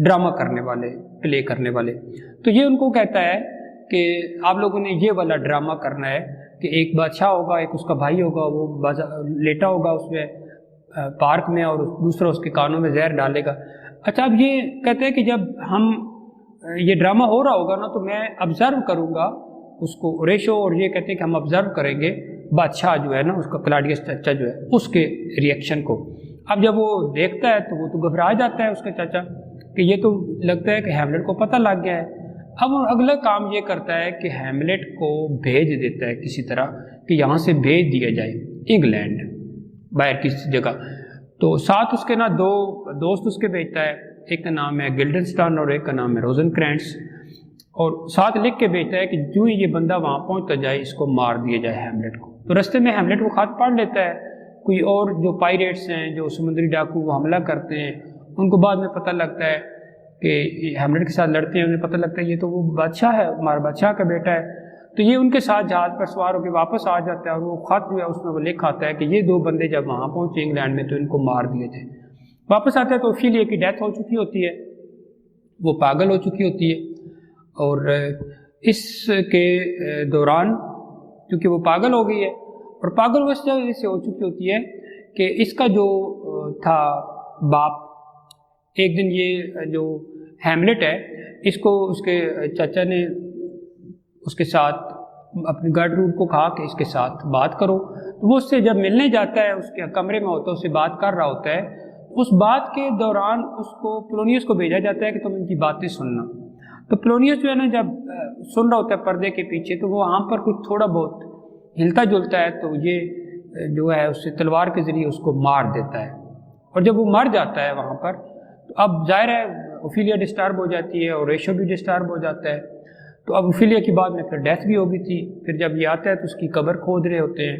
Drama کرنے والے، پلے کرنے والے. تو یہ ان کو کہتا ہے کہ آپ لوگوں نے یہ والا ڈرامہ کرنا ہے کہ ایک بادشاہ ہوگا، ایک اس کا بھائی ہوگا، وہ لیٹا ہوگا اس میں پارک میں، اور دوسرا اس کے کانوں میں زہر ڈالے گا. اچھا، اب یہ کہتے ہیں کہ جب ہم یہ ڈرامہ ہو رہا ہوگا نا تو میں آبزرو کروں گا اس کو، اوریشو اور یہ کہتے ہیں کہ ہم آبزرو کریں گے بادشاہ جو ہے نا، اس کا کلاڈیس چاچا جو ہے، اس کے ریئیکشن کو. اب جب وہ دیکھتا ہے تو وہ تو گھبرا جاتا ہے اس کا چاچا کہ یہ تو لگتا ہے کہ ہیملیٹ کو پتہ لگ گیا ہے. اب اگلا کام یہ کرتا ہے کہ ہیملیٹ کو بھیج دیتا ہے کسی طرح کہ یہاں سے بھیج دیا جائے انگلینڈ، باہر کسی جگہ. تو ساتھ اس کے نا 2 دوست اس کے بھیجتا ہے، ایک کا نام ہے گلڈنسٹن اور ایک کا نام ہے روزن کرینٹس، اور ساتھ لکھ کے بھیجتا ہے کہ جو ہی یہ بندہ وہاں پہنچتا جائے اس کو مار دیا جائے ہیملیٹ کو. تو رستے میں ہیملیٹ وہ خط پڑھ لیتا ہے. کوئی اور جو پائریٹس ہیں، جو سمندری ڈاکو، وہ حملہ کرتے ہیں. ان کو بعد میں پتہ لگتا ہے کہ ہیملیٹ کے ساتھ لڑتے ہیں، انہیں پتہ لگتا ہے یہ تو وہ بادشاہ ہے، ہمارا بادشاہ کا بیٹا ہے. تو یہ ان کے ساتھ جہاز پر سوار ہو کے واپس آ جاتا ہے، اور وہ خط جو ہے اس میں وہ لکھ آتا ہے کہ یہ 2 بندے جب وہاں پہنچے انگلینڈ میں تو ان کو مار دیے جائے. واپس آتا ہے تو اوفیلیا کی ڈیتھ ہو چکی ہوتی ہے، وہ پاگل ہو چکی ہوتی ہے. اور اس کے دوران کیونکہ وہ پاگل ہو گئی ہے، اور پاگل اس وجہ سے ہو چکی ہوتی ہے کہ اس کا جو تھا باپ، ایک دن یہ جو ہیملیٹ ہے اس کو اس کے چاچا نے اس کے ساتھ اپنے گارڈروب کو کہا کہ اس کے ساتھ بات کرو. تو وہ اس سے جب ملنے جاتا ہے، اس کے کمرے میں ہوتا ہے، اس سے بات کر رہا ہوتا ہے. اس بات کے دوران اس کو پولونیوس کو بھیجا جاتا ہے کہ تم ان کی باتیں سننا. تو پولونیوس جو ہے نا جب سن رہا ہوتا ہے پردے کے پیچھے، تو وہ وہاں پر کچھ تھوڑا بہت ہلتا جلتا ہے، تو یہ جو ہے اس سے تلوار کے ذریعے اس کو مار دیتا ہے. اور جب وہ مر جاتا ہے وہاں پر، تو اب ظاہر ہے اوفیلیا ڈسٹرب ہو جاتی ہے اور ریشو بھی ڈسٹرب ہو جاتا ہے. تو اب اوفیلیا کی بعد میں پھر ڈیتھ بھی ہو گئی تھی. پھر جب یہ آتا ہے تو اس کی قبر کھود رہے ہوتے ہیں.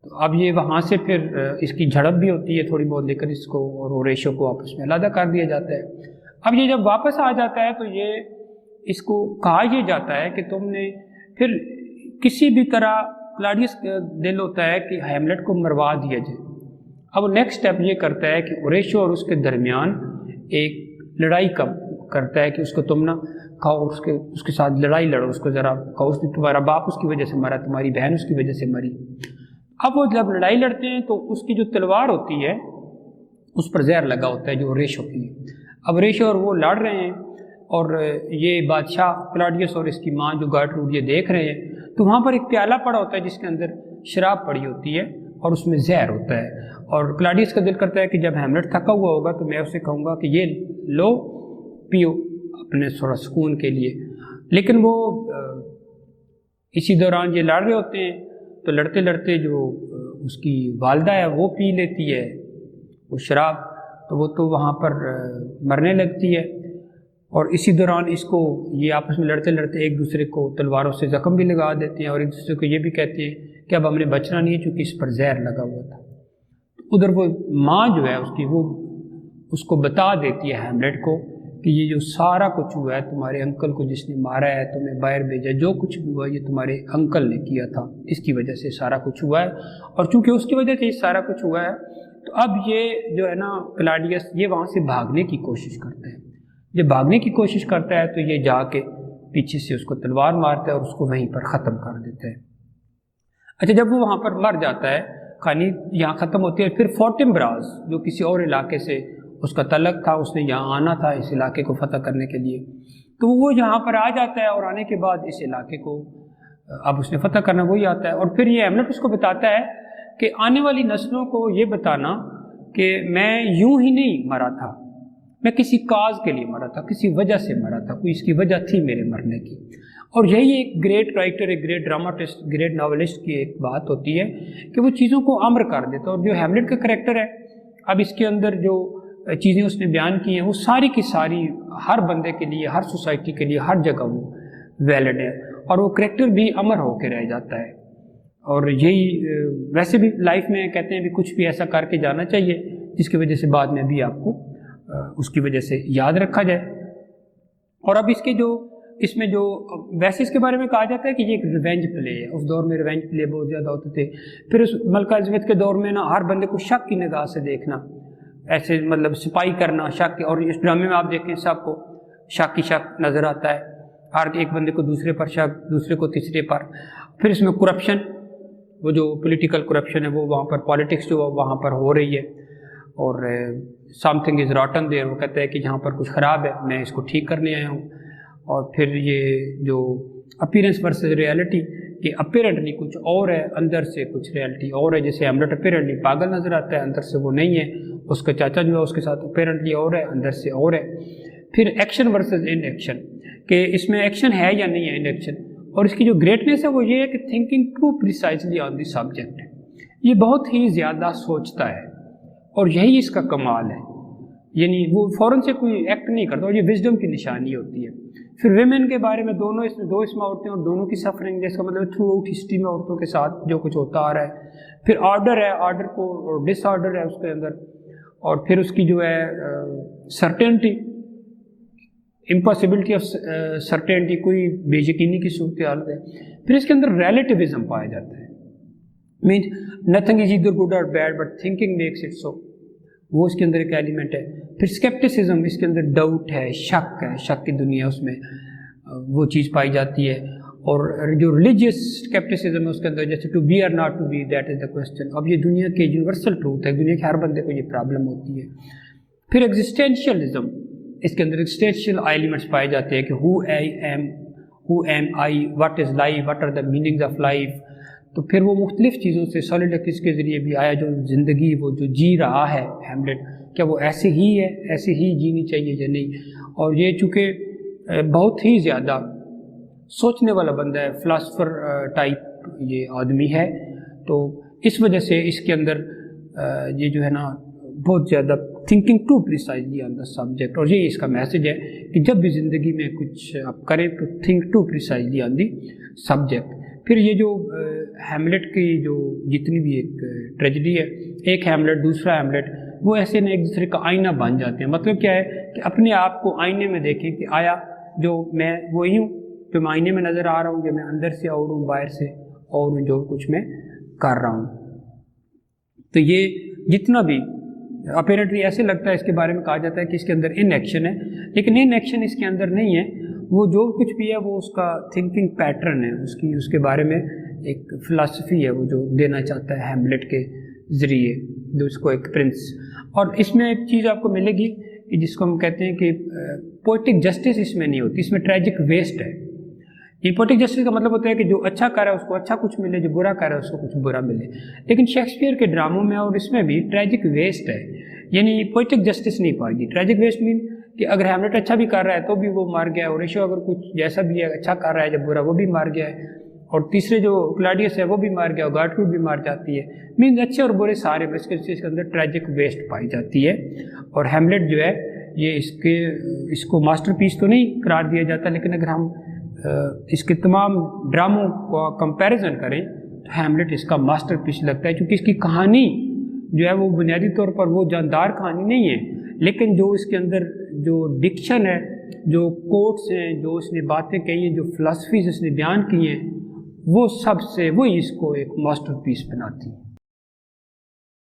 تو اب یہ وہاں سے پھر اس کی جھڑپ بھی ہوتی ہے تھوڑی بہت، لیکن اس کو اور ریشو کو آپس میں علیحدہ کر دیا جاتا ہے. اب یہ جب واپس آ جاتا ہے تو یہ اس کو کہا یہ جاتا ہے کہ تم نے پھر کسی بھی طرح، کلاڈیس کا دل ہوتا ہے کہ ہیملیٹ کو مروا دیا جائے. اب نیکسٹ اسٹیپ یہ کرتا ہے کہ اوریشو اور اس کے درمیان ایک لڑائی کا کرتا ہے کہ اس کو تم نہ کھاؤ، اس کے ساتھ لڑائی لڑو، اس کو ذرا کہو تمہارا باپ اس کی وجہ سے مرا، تمہاری بہن اس کی وجہ سے مری. اب وہ جب لڑائی لڑتے ہیں تو اس کی جو تلوار ہوتی ہے اس پر زہر لگا ہوتا ہے جو ریشو کی. اب ریشو اور وہ لڑ رہے ہیں، اور یہ بادشاہ کلاڈیس اور اس کی ماں جو گارڈروڈ یہ دیکھ رہے ہیں. تو وہاں پر ایک پیالہ پڑا ہوتا ہے جس کے اندر شراب پڑی ہوتی ہے اور اس میں زہر ہوتا ہے. اور کلاڈیس کا دل کرتا ہے کہ جب ہیملیٹ تھکا ہوا ہوگا تو میں اسے کہوں گا کہ یہ لو پیو اپنے تھوڑا سکون کے لیے. لیکن وہ اسی دوران یہ لڑ رہے ہوتے ہیں، تو لڑتے لڑتے جو اس کی والدہ ہے وہ پی لیتی ہے وہ شراب، تو وہ تو وہاں پر مرنے لگتی ہے. اور اسی دوران اس کو یہ آپس میں لڑتے لڑتے ایک دوسرے کو تلواروں سے زخم بھی لگا دیتے ہیں، اور ایک دوسرے کو یہ بھی کہتے ہیں کہ اب ہم نے بچنا نہیں ہے چونکہ اس پر زہر لگا ہوا تھا. ادھر وہ ماں جو ہے اس کی، وہ اس کو بتا دیتی ہے ہیملیٹ کو کہ یہ جو سارا کچھ ہوا ہے، تمہارے انکل کو جس نے مارا ہے، تمہیں باہر بھیجا، جو کچھ بھی ہوا یہ تمہارے انکل نے کیا تھا، اس کی وجہ سے سارا کچھ ہوا ہے. اور چونکہ اس کی وجہ سے یہ سارا کچھ ہوا ہے، تو اب یہ جو ہے نا کلاڈیس یہ وہاں سے بھاگنے کی کوشش کرتا ہے. جب بھاگنے کی کوشش کرتا ہے تو یہ جا کے پیچھے سے اس کو تلوار مارتا ہے اور اس کو وہیں پر ختم کر دیتا ہے. اچھا، جب وہ وہاں پر مر جاتا ہے، کہانی یہاں ختم ہوتی ہے. پھر فورٹمبراز جو کسی اور علاقے سے اس کا تعلق تھا، اس نے یہاں آنا تھا اس علاقے کو فتح کرنے کے لیے، تو وہ یہاں پر آ جاتا ہے، اور آنے کے بعد اس علاقے کو اب اس نے فتح کرنا وہی آتا ہے. اور پھر یہ ہیملیٹ اس کو بتاتا ہے کہ آنے والی نسلوں کو یہ بتانا کہ میں یوں ہی نہیں مرا تھا، میں کسی کاز کے لیے مرا تھا، کسی وجہ سے مرا تھا، کوئی اس کی وجہ تھی میرے مرنے کی. اور یہی ایک گریٹ رائٹر، ایک گریٹ ڈراماٹسٹ، گریٹ ناولسٹ کی ایک بات ہوتی ہے کہ وہ چیزوں کو امر کر دیتا ہے. اور جو ہیملیٹ کا کریکٹر ہے، اب اس کے اندر جو چیزیں اس نے بیان کی ہیں وہ ساری کی ساری ہر بندے کے لیے، ہر سوسائٹی کے لیے، ہر جگہ وہ ویلڈ ہے، اور وہ کریکٹر بھی امر ہو کے رہ جاتا ہے. اور یہی ویسے بھی لائف میں کہتے ہیں بھی کچھ بھی ایسا کر کے جانا چاہیے جس کی وجہ سے بعد میں بھی آپ کو اس کی وجہ سے یاد رکھا جائے. اور اب اس میں جو ویسے اس کے بارے میں کہا جاتا ہے کہ یہ ایک ریونج پلے ہے. اس دور میں ریونج پلے بہت زیادہ ہوتے تھے. پھر اس ملکہ الزبتھ کے دور میں نا ہر بندے کو شک کی نگاہ سے دیکھنا، ایسے مطلب سپائی کرنا شک، اور اس ڈرامے میں آپ دیکھیں سب کو شک ہی شک نظر آتا ہے، ہر ایک بندے کو دوسرے پر شک، دوسرے کو تیسرے پر. پھر اس میں کرپشن، وہ جو پولیٹیکل کرپشن ہے وہ وہاں پر پالیٹکس جو وہاں پر ہو رہی ہے، اور سم تھنگ از راٹن دیر، وہ کہتا ہے کہ جہاں پر کچھ خراب ہے میں اس کو ٹھیک کرنے آیا ہوں. اور پھر یہ جو اپیرنس ورسز ریئلٹی، کہ اپیرنٹلی کچھ اور ہے اندر سے کچھ ریئلٹی اور ہے. جیسے ہیملیٹ اپیرنٹلی پاگل نظر آتا ہے، اندر سے وہ نہیں ہے. اس کا چاچا جو ہے اس کے ساتھ اپیرنٹلی اور ہے، اندر سے اور ہے. پھر ایکشن ورسز ان ایکشن، کہ اس میں ایکشن ہے یا نہیں ہے ان ایکشن. اور اس کی جو گریٹنیس ہے وہ یہ ہے کہ thinking to precisely on the subject, یہ بہت ہی زیادہ سوچتا ہے، اور یہی اس کا کمال ہے. یعنی وہ فوراً سے کوئی ایکٹ نہیں کرتا، اور یہ وزڈم کی نشانی ہوتی ہے. پھر ویمن کے بارے میں دو اس میں عورتیں اور دونوں کی سفرنگ، جس کا مطلب تھرو آؤٹ ہسٹری میں عورتوں کے ساتھ جو کچھ ہوتا آ رہا ہے. پھر آرڈر ہے، آرڈر کو اور ڈس آرڈر ہے اس کے اندر. اور پھر اس کی جو ہے سرٹینٹی، امپاسبلٹی آف سرٹینٹی، کوئی بے یقینی کی صورتحال ہے. پھر اس کے اندر ریلیٹیوزم پایا جاتا ہے، means nothing is either good اور bad but thinking makes it so, وہ اس کے اندر ایک ایلیمنٹ ہے. پھر اسکیپٹسزم، اس کے اندر ڈاؤٹ ہے، شک ہے، شک کی دنیا اس میں وہ چیز پائی جاتی ہے. اور جو ریلیجیس اسکیپٹسزم ہے اس کے اندر، جیسے to be or not to be that is the question. اب یہ دنیا کے یونیورسل ٹروتھ ہے، دنیا کے ہر بندے کو یہ پرابلم ہوتی ہے. پھر ایگزسٹینشیلزم، اس کے اندر ایگزسٹینشیل ایلیمنٹس پائے جاتے ہیں کہ who am I, what is life, what are the meanings of life. تو پھر وہ مختلف چیزوں سے سولیڈکس کے ذریعے بھی آیا، جو زندگی وہ جو جی رہا ہے ہیملیٹ، کیا وہ ایسے ہی ہے، ایسے ہی جینی چاہیے یا نہیں. اور یہ چونکہ بہت ہی زیادہ سوچنے والا بندہ ہے، فلاسفر ٹائپ یہ آدمی ہے، تو اس وجہ سے اس کے اندر یہ جو ہے نا بہت زیادہ thinking to precisely on the subject. اور یہ اس کا میسج ہے کہ جب بھی زندگی میں کچھ آپ کریں تو think to precisely on the subject. پھر یہ جو ہیملیٹ کی جو جتنی بھی ایک ٹریجڈی ہے، ایک ہیملیٹ دوسرا ہیملیٹ، وہ ایسے نہ ایک دوسرے کا آئینہ بن جاتے ہیں. مطلب کیا ہے کہ اپنے آپ کو آئینے میں دیکھیں کہ آیا جو میں وہی ہوں جو میں آئینے میں نظر آ رہا ہوں، جو میں اندر سے اور ہوں، باہر سے اور ہوں، جو کچھ میں کر رہا ہوں. تو یہ جتنا بھی اپیرنٹلی ایسے لگتا ہے، اس کے بارے میں کہا جاتا ہے کہ اس کے اندر ان ایکشن ہے، لیکن ان ایکشن اس کے اندر نہیں ہے. وہ جو کچھ بھی ہے وہ اس کا تھنکنگ پیٹرن ہے، اس کے بارے میں ایک فلاسفی ہے وہ جو دینا چاہتا ہے ہیملیٹ کے ذریعے، جو اس کو ایک پرنس. اور اس میں ایک چیز آپ کو ملے گی کہ جس کو ہم کہتے ہیں کہ پوئٹک جسٹس اس میں نہیں ہوتی، اس میں ٹریجک ویسٹ ہے. یہ پوئٹک جسٹس کا مطلب ہوتا ہے کہ جو اچھا کر رہا ہے اس کو اچھا کچھ ملے، جو برا کر رہا ہے اس کو کچھ برا ملے. لیکن شیکسپیئر کے ڈراموں میں اور اس میں بھی ٹریجک ویسٹ ہے، یعنی پوئٹک جسٹس نہیں پائے گی. ٹریجک ویسٹ مین کہ اگر ہیملیٹ اچھا بھی کر رہا ہے تو بھی وہ مار گیا ہے، اور ریشو اگر کچھ جیسا بھی ہے اچھا کر رہا ہے جب برا وہ بھی مار گیا ہے، اور تیسرے جو کلاڈیس ہے وہ بھی مار گیا، اور گارٹروڈ بھی مار جاتی ہے. مینز اچھے اور برے سارے، اس کے اندر ٹریجک ویسٹ پائی جاتی ہے. اور ہیملیٹ جو ہے یہ اس کو ماسٹر پیس تو نہیں قرار دیا جاتا، لیکن اگر ہم اس کے تمام ڈراموں کو کمپیریزن کریں تو ہیملیٹ اس کا ماسٹر پیس لگتا ہے، کیونکہ اس کی کہانی جو ہے وہ بنیادی طور پر وہ جاندار کہانی نہیں ہے، لیکن جو اس کے اندر جو ڈکشن ہے، جو کوٹس ہیں، جو اس نے باتیں کہی ہیں، جو فلاسفیز اس نے بیان کی ہیں، وہ سب سے وہی اس کو ایک ماسٹر پیس بناتی ہیں.